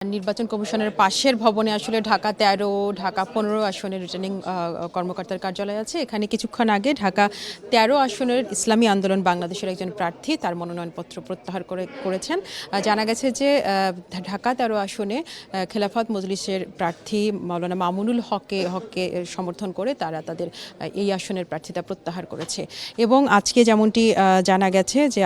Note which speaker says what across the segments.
Speaker 1: নির্বাচন কমিশনের পাশের ভবনে আসলে ঢাকা ১৩, ঢাকা ১৫ আসনের রিটার্নিং কর্মকর্তার কার্যালয় আছে। এখানে কিছুক্ষণ আগে ঢাকা ১৩ আসনের ইসলামী আন্দোলন বাংলাদেশের একজন প্রার্থী তার মনোনয়নপত্র প্রত্যাহার করেছেন। জানা গেছে যে ঢাকা ১৩ আসনে খেলাফত মজলিসের প্রার্থী মাওলানা মামুনুল হককে সমর্থন করে তারা তাদের এই আসনের প্রার্থিতা প্রত্যাহার করেছে। এবং আজকে যেমনটি জানা গেছে যে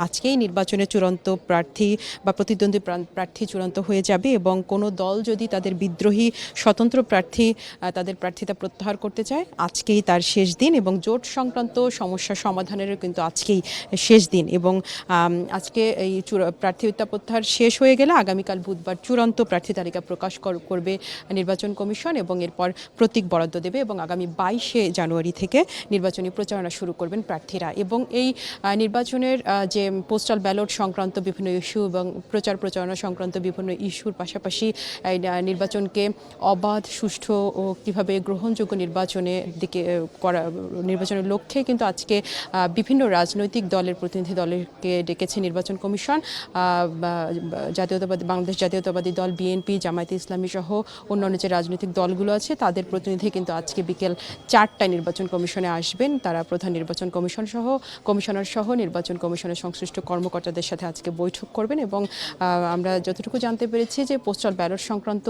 Speaker 1: আজকেই নির্বাচনের চূড়ান্ত প্রার্থী বা প্রতিদ্বন্দ্বী প্রার্থী চূড়ান্ত হয়ে যাবে এবং কোনো দল যদি তাদের বিদ্রোহী স্বতন্ত্র প্রার্থী তাদের প্রার্থিতা প্রত্যাহার করতে চায় আজকেই তার শেষ দিন এবং জোট সংক্রান্ত সমস্যা সমাধানেরও কিন্তু আজকেই শেষ দিন এবং আজকে এই প্রার্থিতা প্রত্যাহার শেষ হয়ে গেলে আগামীকাল বুধবার চূড়ান্ত প্রার্থী তালিকা প্রকাশ করবে নির্বাচন কমিশন এবং এরপর প্রতীক বরাদ্দ দেবে এবং আগামী ২২শে জানুয়ারি থেকে নির্বাচনী প্রচারণা শুরু করবেন প্রার্থীরা। এবং এই নির্বাচনের যে পোস্টাল ব্যালট সংক্রান্ত বিভিন্ন ইস্যু এবং প্রচারণা সংক্রান্ত বিভিন্ন ইস্যুর পাশাপাশি নির্বাচনকে অবাধ, সুষ্ঠু ও কীভাবে গ্রহণযোগ্য নির্বাচনের লক্ষ্যে কিন্তু আজকে বিভিন্ন রাজনৈতিক দলের প্রতিনিধি দলকে ডেকেছে নির্বাচন কমিশন। বাংলাদেশ জাতীয়তাবাদী দল, বিএনপি, জামায়াতে ইসলামী সহ অন্যান্য যে রাজনৈতিক দলগুলো আছে তাদের প্রতিনিধি কিন্তু আজকে বিকেল ৪টায় নির্বাচন কমিশনে আসবেন। তারা প্রধান নির্বাচন কমিশনার সহ নির্বাচন কমিশনের সংশ্লিষ্ট কর্মকর্তাদের সাথে আজকে বৈঠক করবেন এবং আমরা যতটুকু জানতে পেরেছি যে পোস্টাল ব্যালট সংক্রান্ত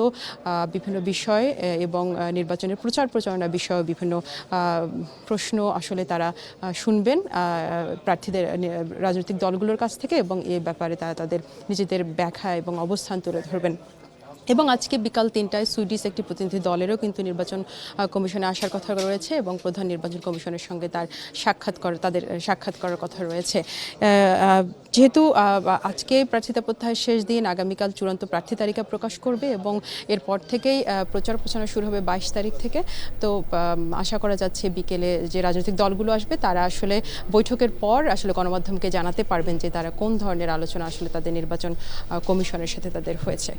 Speaker 1: বিভিন্ন বিষয় এবং নির্বাচনের প্রচারণা বিষয়ে বিভিন্ন প্রশ্ন আসলে তারা শুনবেন প্রার্থীদের রাজনৈতিক দলগুলোর কাছ থেকে এবং এই ব্যাপারে তারা তাদের নিজেদের ব্যাখ্যা এবং অবস্থান তুলে ধরবেন। এবং আজকে বিকাল ৩টায় সুইডিশ একটি প্রতিনিধি দলেরও কিন্তু নির্বাচন কমিশনে আসার কথা রয়েছে এবং প্রধান নির্বাচন কমিশনের সঙ্গে তাদের সাক্ষাৎ করার কথা রয়েছে। যেহেতু আজকে প্রার্থিতা প্রত্যাহারের শেষ দিন, আগামীকাল চূড়ান্ত প্রার্থী তালিকা প্রকাশ করবে এবং এরপর থেকেই প্রচারণা শুরু হবে ২২ তারিখ থেকে। তো আশা করা যাচ্ছে বিকেলে যে রাজনৈতিক দলগুলো আসবে তারা আসলে বৈঠকের পর আসলে গণমাধ্যমকে জানাতে পারবেন যে তারা কোন ধরনের আলোচনা আসলে তাদের নির্বাচন কমিশনের সাথে তাদের হয়েছে।